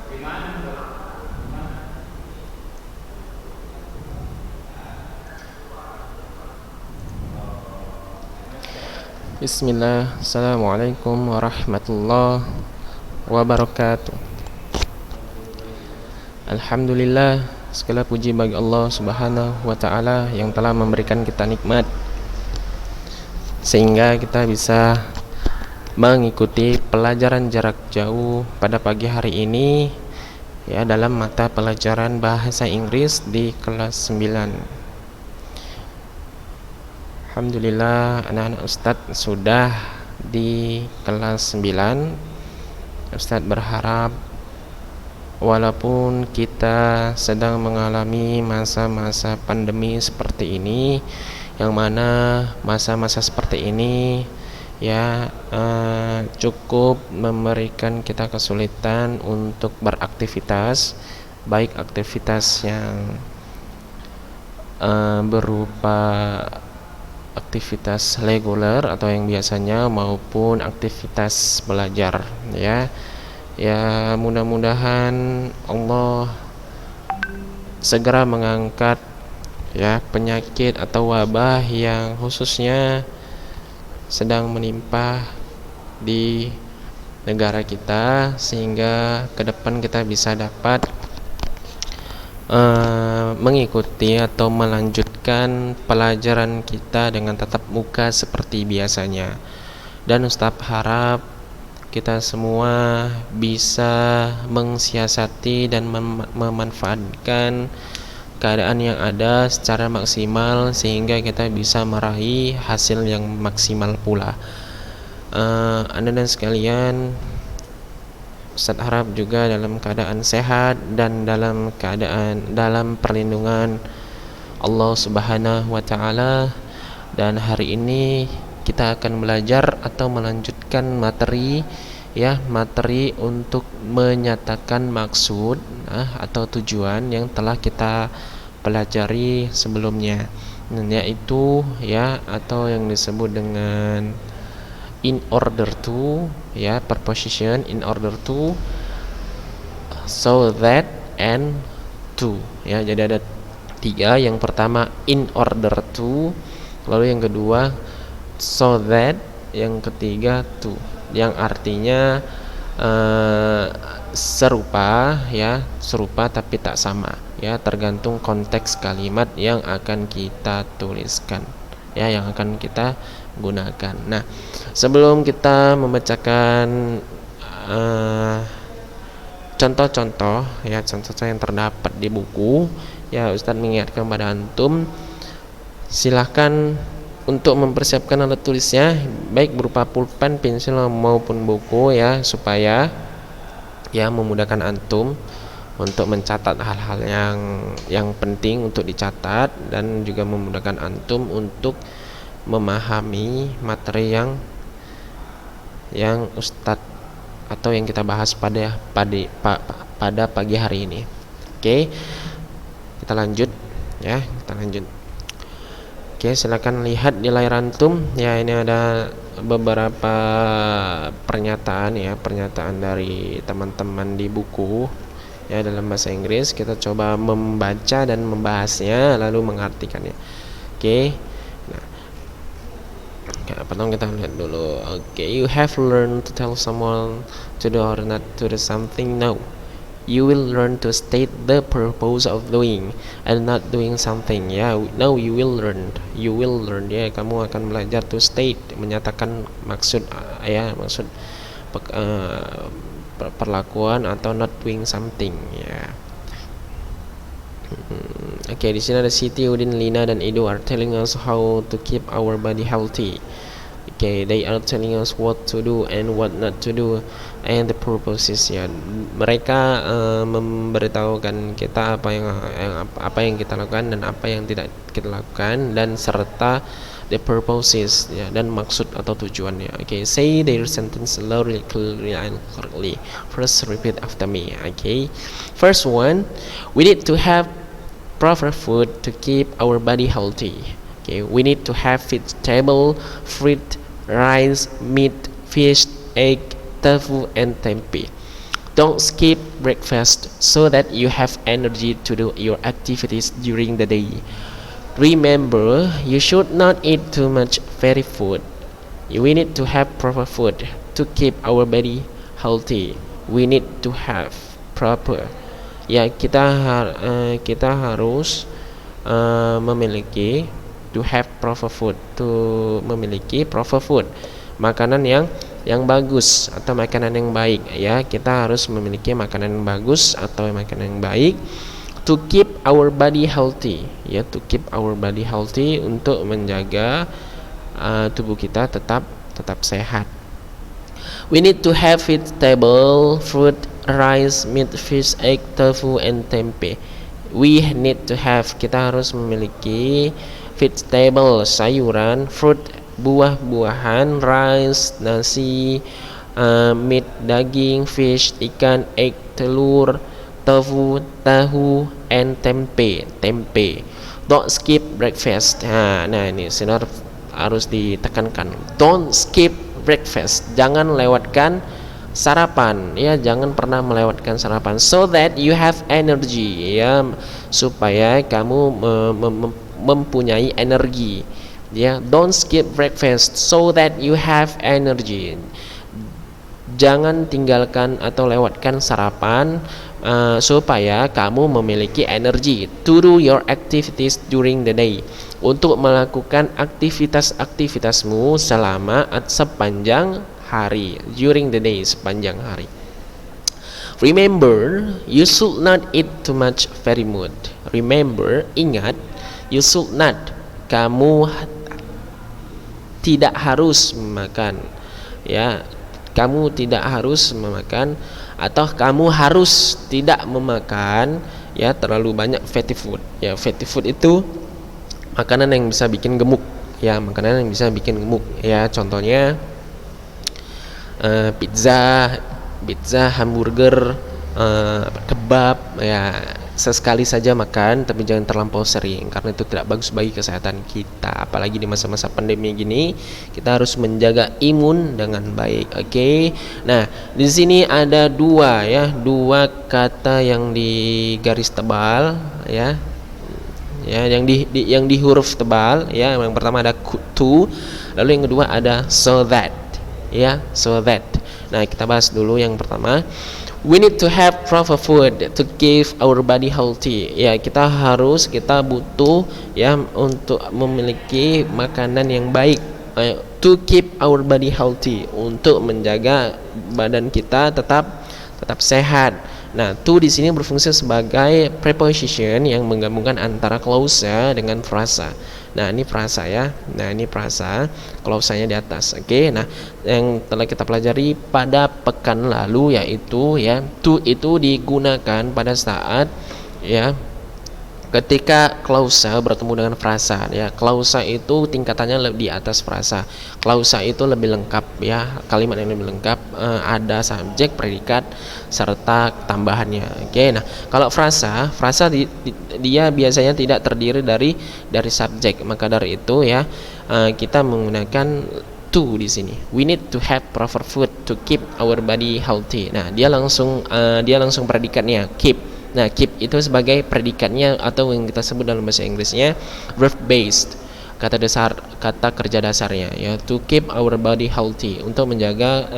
Bismillah, Assalamualaikum warahmatullahi wabarakatuh. Alhamdulillah, segala puji bagi Allah subhanahu wa ta'ala yang telah memberikan kita nikmat sehingga kita bisa mengikuti pelajaran jarak jauh pada pagi hari ini ya, dalam mata pelajaran bahasa Inggris di kelas 9. Alhamdulillah, anak-anak Ustadz sudah di kelas 9. Ustadz berharap walaupun kita sedang mengalami masa-masa pandemi seperti ini, yang mana masa-masa seperti ini ya cukup memberikan kita kesulitan untuk beraktivitas, baik aktivitas yang berupa aktivitas reguler atau yang biasanya maupun aktivitas belajar ya. Ya, mudah-mudahan Allah segera mengangkat ya penyakit atau wabah yang khususnya sedang menimpa di negara kita, sehingga ke depan kita bisa dapat mengikuti atau melanjutkan pelajaran kita dengan tatap muka seperti biasanya. Dan Ustaz harap kita semua bisa mensiasati dan memanfaatkan keadaan yang ada secara maksimal sehingga kita bisa meraih hasil yang maksimal pula. Anda dan sekalian, Ustaz harap juga dalam keadaan sehat dan dalam perlindungan Allah Subhanahu wa taala. Dan hari ini kita akan belajar atau melanjutkan materi untuk menyatakan maksud atau tujuan yang telah kita pelajari sebelumnya, yaitu ya atau yang disebut dengan in order to ya, preposition in order to, so that, and to ya. Jadi ada 3. Yang pertama in order to, lalu yang kedua so that, yang ketiga to, yang artinya serupa tapi tak sama ya, tergantung konteks kalimat yang akan kita tuliskan ya, yang akan kita gunakan. Nah, sebelum kita membacakan contoh-contoh yang terdapat di buku ya, Ustadz mengingatkan kepada antum, silahkan untuk mempersiapkan alat tulisnya baik berupa pulpen, pensil maupun buku ya, supaya ya memudahkan antum untuk mencatat hal-hal yang penting untuk dicatat, dan juga memudahkan antum untuk memahami materi yang Ustadz atau yang kita bahas pada pagi hari ini. Oke, kita lanjut. Oke, silakan lihat di layar antum ya. Ini ada beberapa pernyataan dari teman-teman di buku ya, dalam bahasa Inggris. Kita coba membaca dan membahasnya lalu mengartikannya. Oke. Pertama kita lihat dulu. You have learned to tell someone to do or not to do something. No, you will learn to state the purpose of doing and not doing something. Now you will learn. Ya, kamu akan belajar to state, menyatakan maksud perlakuan atau not doing something ya. Oke, di sini ada Siti, Udin, Lina, dan Edo are telling us how to keep our body healthy. Okay, they are telling us what to do and what not to do and the purposes ya. Mereka memberitahukan kita apa yang kita lakukan dan apa yang tidak kita lakukan, dan serta the purposes ya, dan maksud atau tujuannya. Okay, say their sentence slowly, clearly, and correctly. First, repeat after me. Okay, first one, we need to have proper food to keep our body healthy. Okay, we need to have vegetable, fruit, rice, meat, fish, egg, tofu, and tempeh. Don't skip breakfast so that you have energy to do your activities during the day. Remember, you should not eat too much fatty food. We need to have proper food to keep our body healthy. We need to have proper. Ya, kita harus memiliki to have proper food, memiliki proper food, makanan yang bagus atau makanan yang baik. Ya, kita harus memiliki makanan yang bagus atau makanan yang baik to keep our body healthy. Ya, to keep our body healthy, untuk menjaga tubuh kita tetap sehat. We need to have vegetable, fruit, rice, meat, fish, egg, tofu, and tempeh. We need to have, kita harus memiliki vegetable, sayuran, fruit, buah-buahan, rice, nasi, meat, daging, fish, ikan, egg, telur, tofu, tahu, and tempe. Don't skip breakfast. Nah ini sinar harus ditekankan. Don't skip breakfast. Jangan lewatkan sarapan, ya, jangan pernah melewatkan sarapan. So that you have energy, ya, supaya kamu mempunyai energi. Ya, don't skip breakfast so that you have energy. Jangan tinggalkan atau lewatkan sarapan supaya kamu memiliki energi to do your activities during the day, untuk melakukan aktivitas-aktivitasmu sepanjang hari, during the day, sepanjang hari. Remember, you should not eat too much fatty food. Remember, ingat, you should not, kamu tidak harus memakan, ya, kamu tidak harus memakan, atau kamu harus tidak memakan, ya, terlalu banyak fatty food. Ya, fatty food itu makanan yang bisa bikin gemuk, ya, makanan yang bisa bikin gemuk, ya, contohnya pizza, hamburger, kebab, ya, sesekali saja makan, tapi jangan terlampau sering, karena itu tidak bagus bagi kesehatan kita. Apalagi di masa-masa pandemi gini, kita harus menjaga imun dengan baik. Oke. Nah, di sini ada dua kata yang di garis tebal, ya, yang di huruf tebal, ya. Yang pertama ada to, lalu yang kedua ada so that, ya, so that. Nah, kita bahas dulu yang pertama. We need to have proper food to keep our body healthy. Ya, kita butuh, ya, untuk memiliki makanan yang baik, to keep our body healthy, untuk menjaga badan kita tetap sehat. Nah, to di sini berfungsi sebagai preposition yang menggabungkan antara klausa dengan frasa. Nah, ini frasa, ya. Nah, ini frasa, klausanya di atas. Oke. Nah, yang telah kita pelajari pada pekan lalu yaitu, ya, to itu digunakan pada saat, ya, ketika klausa bertemu dengan frasa, ya. Klausa itu tingkatannya lebih di atas frasa. Klausa itu lebih lengkap, ya, kalimat yang lebih lengkap, ada subjek, predikat, serta tambahannya. Oke. Nah, kalau frasa dia biasanya tidak terdiri dari subjek, maka dari itu, ya, kita menggunakan to di sini. We need to have proper food to keep our body healthy. Nah, dia langsung predikatnya keep. Nah, keep itu sebagai predikatnya, atau yang kita sebut dalam bahasa Inggrisnya verb based, kata kerja dasarnya, ya, to keep our body healthy, untuk menjaga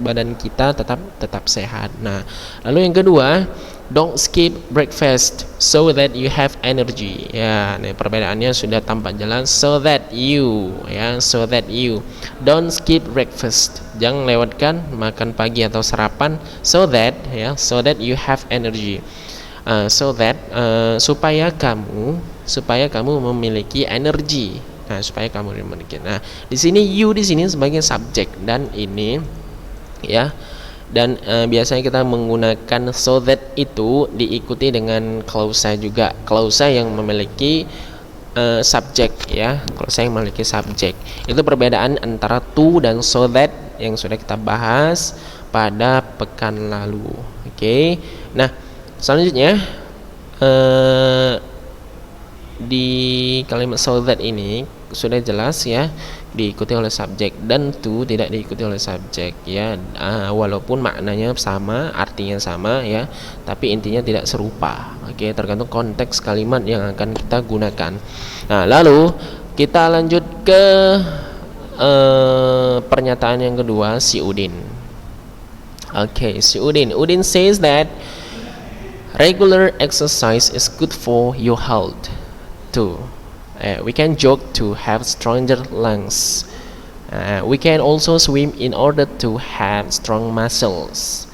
badan kita tetap sehat. Nah, lalu yang kedua, don't skip breakfast so that you have energy. Ya, nah, perbedaannya sudah tampak jelas. So that you don't skip breakfast. Jangan lewatkan makan pagi atau sarapan. So that you have energy. Supaya kamu memiliki energi. Nah, di sini you di sini sebagai subjek, dan ini, ya. Dan biasanya kita menggunakan so that itu diikuti dengan klausa juga, klausa yang memiliki subjek, ya, klausa yang memiliki subjek. Itu perbedaan antara to dan so that yang sudah kita bahas pada pekan lalu. Oke. Nah, selanjutnya di kalimat so that ini sudah jelas ya, diikuti oleh subjek, dan to tidak diikuti oleh subjek ya. Walaupun maknanya sama, artinya sama ya, tapi intinya tidak serupa. Oke, tergantung konteks kalimat yang akan kita gunakan. Nah, lalu kita lanjut ke pernyataan yang kedua, si Udin. Oke, si Udin. Udin says that regular exercise is good for your health too. We can jog to have stronger lungs. We can also swim in order to have strong muscles.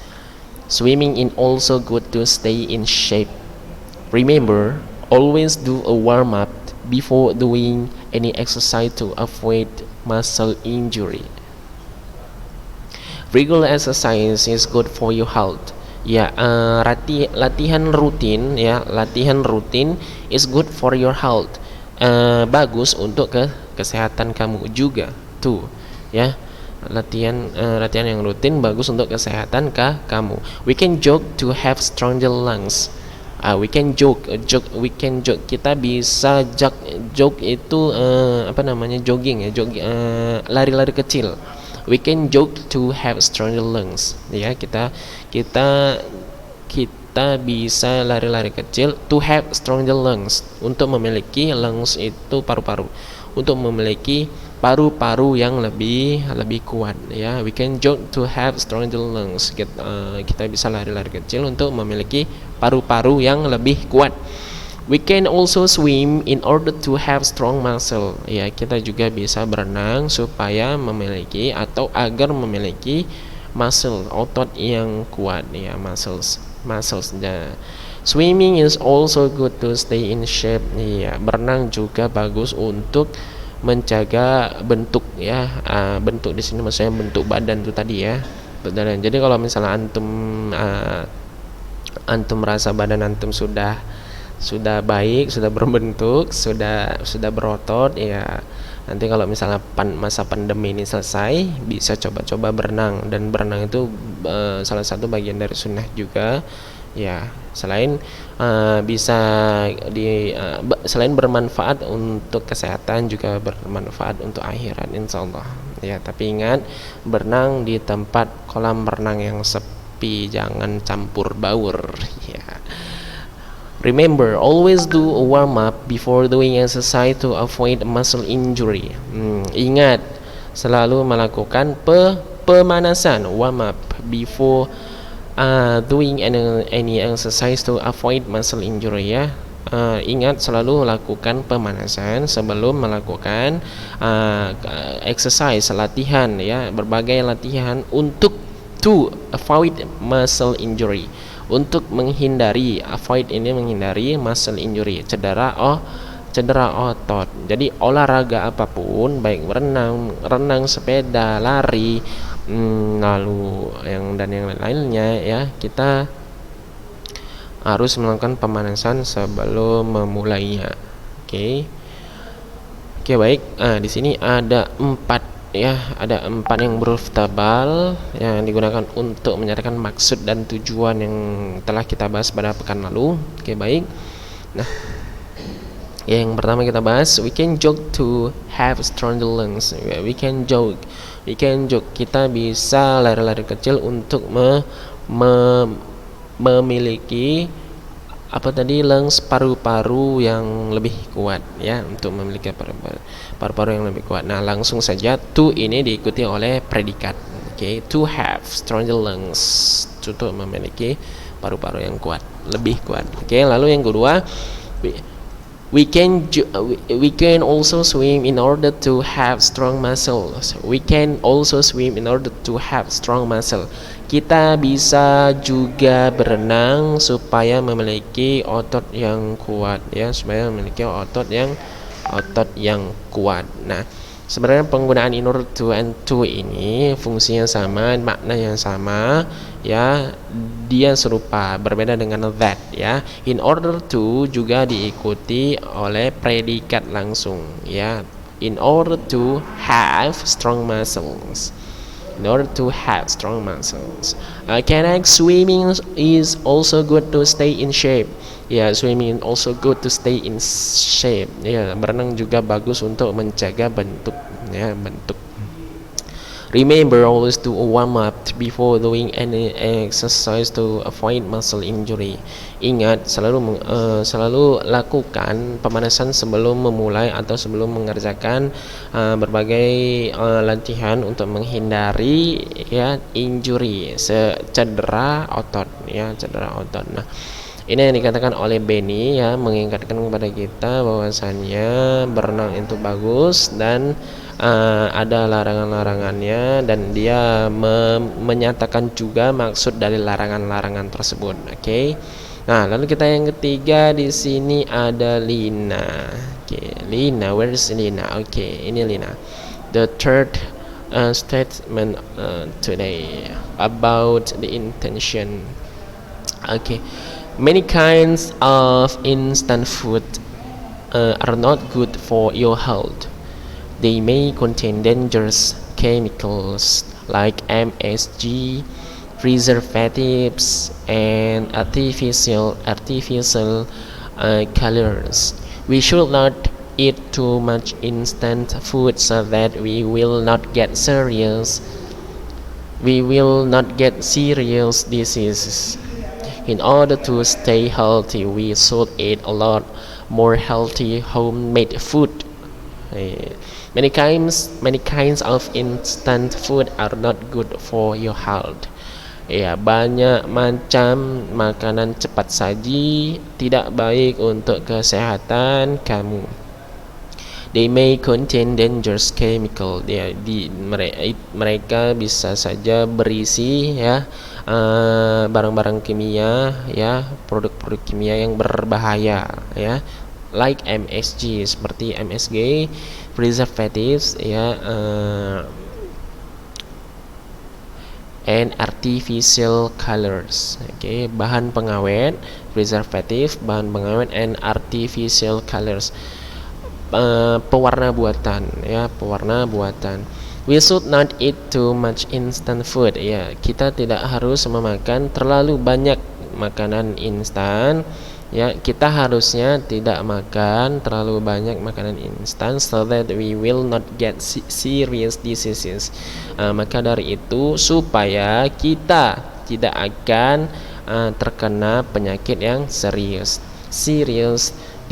Swimming is also good to stay in shape. Remember, always do a warm-up before doing any exercise to avoid muscle injury. Regular exercise is good for your health. Ya, latihan rutin ya, latihan rutin is good for your health. Bagus untuk kesehatan kamu juga tuh ya. Latihan yang rutin bagus untuk kesehatan kamu. We can jog to have stronger lungs. We can jog, we can jog. Kita bisa jog itu jogging ya, lari-lari kecil. We can jog to have stronger lungs. Ya, kita bisa lari-lari kecil to have stronger lungs, untuk memiliki lungs itu paru-paru, untuk memiliki paru-paru yang lebih kuat ya. We can jog to have stronger lungs. Kita bisa lari-lari kecil untuk memiliki paru-paru yang lebih kuat. We can also swim in order to have strong muscle. Ya, kita juga bisa berenang supaya memiliki atau agar memiliki muscle, otot yang kuat ya, muscles. Swimming is also good to stay in shape. Ya, berenang juga bagus untuk menjaga bentuk ya. Bentuk di sini maksudnya bentuk badan itu tadi ya. Badan. Jadi kalau misalnya antum merasa badan antum sudah baik, sudah berbentuk, sudah berotot ya, nanti kalau misalnya masa pandemi ini selesai, bisa coba-coba berenang. Dan berenang itu salah satu bagian dari sunnah juga ya. Selain selain bermanfaat untuk kesehatan, juga bermanfaat untuk akhirat insyaallah ya. Tapi ingat, berenang di tempat kolam renang yang sepi, jangan campur baur ya. Remember, always do a warm-up before doing exercise to avoid muscle injury. Ingat, selalu melakukan pemanasan, warm-up before doing any exercise to avoid muscle injury ya. Ingat, selalu melakukan pemanasan sebelum melakukan exercise, latihan ya, berbagai latihan untuk to avoid muscle injury, untuk menghindari, avoid ini menghindari muscle injury, cedera otot. Jadi olahraga apapun, baik renang, sepeda, lari, lalu yang lainnya ya, kita harus melakukan pemanasan sebelum memulainya. Oke, baik. Di sini ada 4 yang huruf tabal yang digunakan untuk menyatakan maksud dan tujuan yang telah kita bahas pada pekan lalu. Oke, baik. Nah, yang pertama kita bahas, we can jog to have stronger lungs. We can jog, kita bisa lari-lari kecil untuk memiliki lungs, paru-paru yang lebih kuat ya, untuk memiliki paru-paru yang lebih kuat. Nah, langsung saja to ini diikuti oleh predikat. Oke, to have stronger lungs, untuk memiliki paru-paru yang kuat, lebih kuat. Oke, lalu yang kedua, we can also swim in order to have strong muscles. We can also swim in order to have strong muscle. Kita bisa juga berenang supaya memiliki otot yang kuat ya, supaya memiliki otot yang kuat. Nah, sebenarnya penggunaan in order to and to ini fungsinya sama, maknanya sama ya, dia serupa, berbeda dengan that ya. In order to juga diikuti oleh predikat langsung ya. In order to have strong muscles. In order to have strong muscles. Kayak swimming is also good to stay in shape. Ya, swimming also good to stay in shape. Ya, berenang juga bagus untuk menjaga bentuk, ya, bentuk. Remember always to warm up before doing any exercise to avoid muscle injury. Ingat, selalu lakukan pemanasan sebelum memulai atau sebelum mengerjakan berbagai latihan untuk menghindari, ya, injury, cedera otot, ya, cedera otot. Nah, ini yang dikatakan oleh Benny, ya, mengingatkan kepada kita bahwasannya berenang itu bagus dan ada larangan-larangannya, dan dia menyatakan juga maksud dari larangan-larangan tersebut. Oke. Nah, lalu kita yang ketiga di sini ada Lina. Oke, Lina, where is Lina? Oke, ini Lina. The third statement today about the intention. Okay, many kinds of instant food are not good for your health. They may contain dangerous chemicals like MSG, preservatives, and artificial colors. We should not eat too much instant food so that we will not get serious diseases. In order to stay healthy, we should eat a lot more healthy homemade food. Many kinds of instant food are not good for your health. Ya, banyak macam makanan cepat saji tidak baik untuk kesehatan kamu. They may contain dangerous chemical. Ya, mereka bisa saja berisi, ya, barang-barang kimia, ya, produk-produk kimia yang berbahaya, ya, like MSG, seperti MSG, preservatives, ya, and artificial colors. Oke, bahan pengawet, preservative, bahan pengawet, and artificial colors, pewarna buatan, ya, pewarna buatan. We should not eat too much instant food. Ya, kita tidak harus memakan terlalu banyak makanan instan. Ya, kita harusnya tidak makan terlalu banyak makanan instan so that we will not get serious diseases. Maka dari itu supaya kita tidak akan terkena penyakit yang serius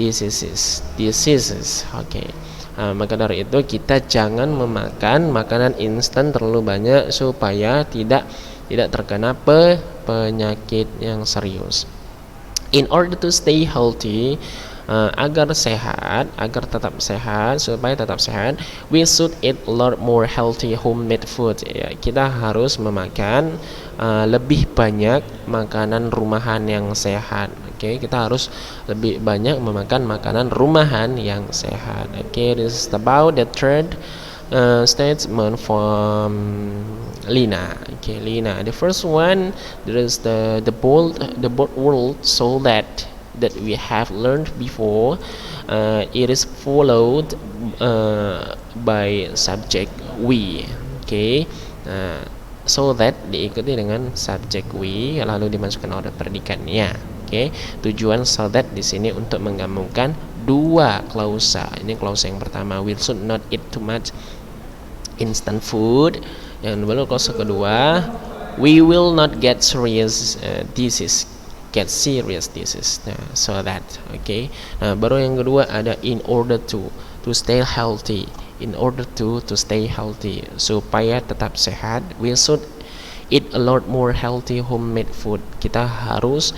diseases. Oke. Maka dari itu kita jangan memakan makanan instan terlalu banyak supaya tidak terkena penyakit yang serius. In order to stay healthy, agar tetap sehat, supaya tetap sehat, we should eat a lot more healthy homemade food. Ya, kita harus memakan lebih banyak makanan rumahan yang sehat. Oke, kita harus lebih banyak memakan makanan rumahan yang sehat. Oke, this is about the third statement from Lina. Okay, Lina. The first one, there is the bold word so that we have learned before. It is followed by subject we. Okay, so that diikuti dengan subject we lalu dimasukkan order predikannya. Okay, tujuan so that di sini untuk menggabungkan dua klausa. Ini klausa yang pertama, we should not eat too much instant food. Yang baru klausa kedua, we will not get serious disease. Nah, so that, okay. Nah, baru yang kedua ada in order to stay healthy. In order to stay healthy, supaya tetap sehat, we should eat a lot more healthy homemade food. Kita harus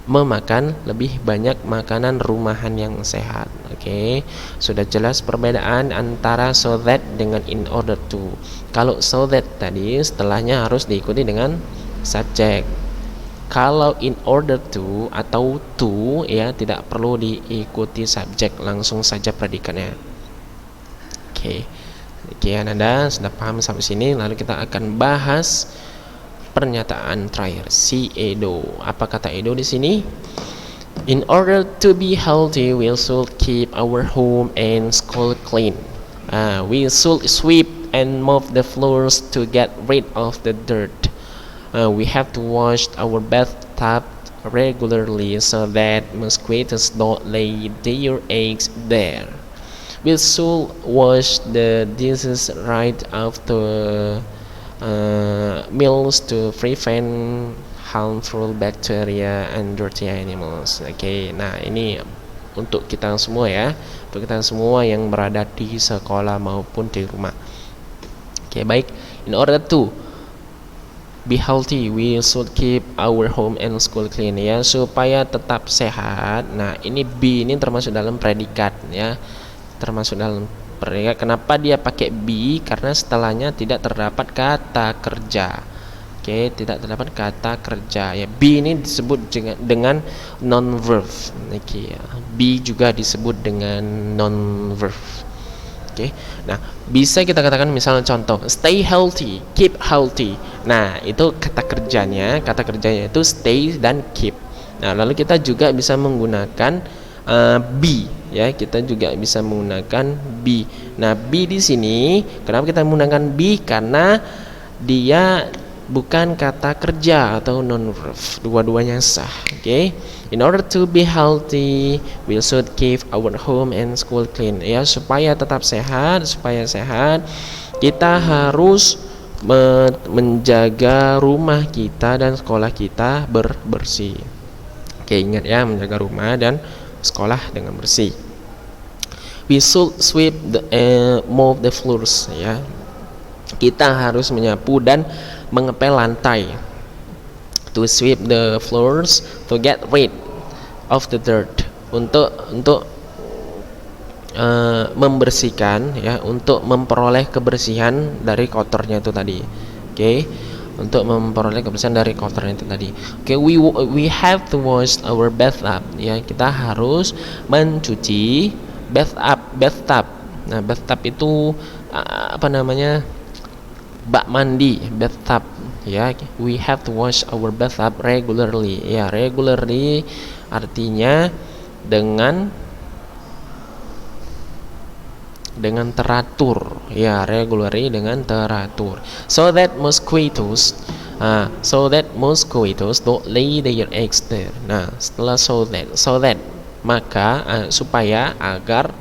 memakan lebih banyak makanan rumahan yang sehat. Oke, sudah jelas perbedaan antara so that dengan in order to. Kalau so that tadi setelahnya harus diikuti dengan subject. Kalau in order to atau to, ya, tidak perlu diikuti subjek, langsung saja predikatnya. Oke, Anda sudah paham sampai sini. Lalu kita akan bahas pernyataan terakhir, si Edo. Apa kata Edo di sini? In order to be healthy, we should keep our home and school clean. We should sweep and mop the floors to get rid of the dirt. We have to wash our bathtub regularly so that mosquitoes don't lay their eggs there. We should wash the dishes right after meals to prevent harmful bacteria and dirty animals. Oke, nah ini untuk kita semua ya, untuk kita semua yang berada di sekolah maupun di rumah. Oke, baik. In order to be healthy, we should keep our home and school clean ya, supaya tetap sehat. Nah, ini be ini termasuk dalam predikat ya. Termasuk dalam predikat. Kenapa dia pakai be? Karena setelahnya tidak terdapat kata kerja. Oke, tidak terdapat kata kerja ya. Be ini disebut dengan non verb. Oke, ya. Be juga disebut dengan non verb. Oke. Nah, bisa kita katakan misalnya contoh, stay healthy, keep healthy. Nah, itu kata kerjanya itu stay dan keep. Nah, lalu kita juga bisa menggunakan be ya, kita juga bisa menggunakan be. Nah, be di sini kenapa kita menggunakan be? Karena dia bukan kata kerja atau non verb, dua-duanya sah. Oke. In order to be healthy, we should keep our home and school clean ya, supaya tetap sehat, kita harus menjaga rumah kita dan sekolah kita bersih. Oke, ingat ya, menjaga rumah dan sekolah dengan bersih. We should sweep mop the floors ya. Kita harus menyapu dan mengepel lantai. To sweep the floors, to get rid of the dirt, untuk membersihkan ya, untuk memperoleh kebersihan dari kotornya itu tadi. Oke, untuk memperoleh kebersihan dari kotornya itu tadi. Oke, we have to wash our bathtub ya, kita harus mencuci bathtub. Nah, bathtub itu apa namanya, bak mandi, bathtub ya. We have to wash our bathtub regularly ya. Regularly artinya dengan teratur ya, regularly dengan teratur, so that mosquitoes don't lay their eggs there. Nah, setelah so that maka supaya, agar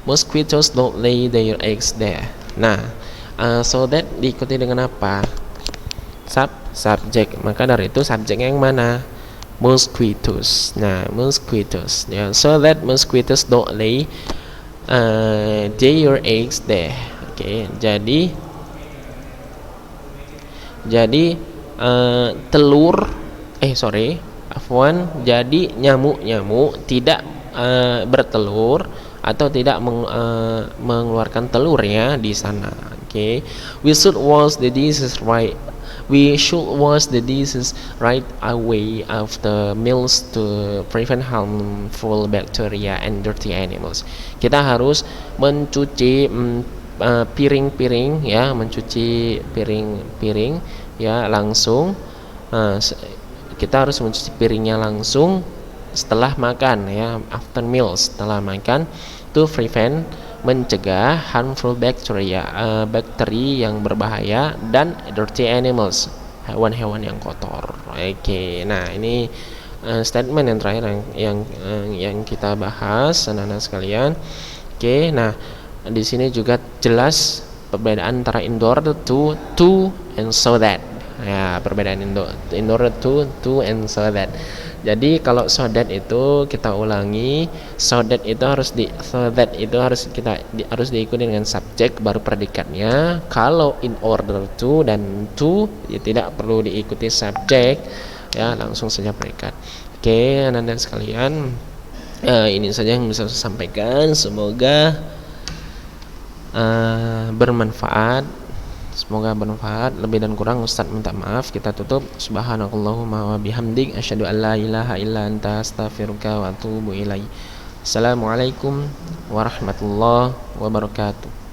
mosquitoes don't lay their eggs there. Nah, so that diikuti dengan apa? Subjek. Maka dari itu subjeknya yang mana? Mosquitoes. Nah, mosquitoes ya. So that mosquitoes don't lay their eggs there. Oke, jadi telur jadi nyamuk tidak bertelur atau tidak mengeluarkan telurnya di sana. Oke. We should wash the dishes right away after meals to prevent harmful bacteria and dirty animals. Kita harus mencuci piring-piring ya, mencuci piring-piring ya langsung. Kita harus mencuci piringnya langsung setelah makan ya, after meals, setelah makan, to prevent, mencegah, harmful bacteria, bakteri yang berbahaya, dan dirty animals, hewan-hewan yang kotor. Oke, nah ini statement yang terakhir yang kita bahas, anak-anak sekalian. Oke, nah di sini juga jelas perbedaan antara in order to and so that. Ya, perbedaan in order to and so that. Jadi kalau so that itu kita ulangi, so that itu harus diikuti dengan subjek baru predikatnya. Kalau in order to dan to ya tidak perlu diikuti subjek ya, langsung saja predikat. Oke, anak-anak sekalian, ini saja yang bisa saya sampaikan. Semoga bermanfaat. Lebih dan kurang Ustaz minta maaf. Kita tutup. Subhanakallahumma wa bihamdik, asyhadu an la ilaha illa anta, astaghfiruka wa atubu ilaik. Assalamualaikum warahmatullahi wabarakatuh.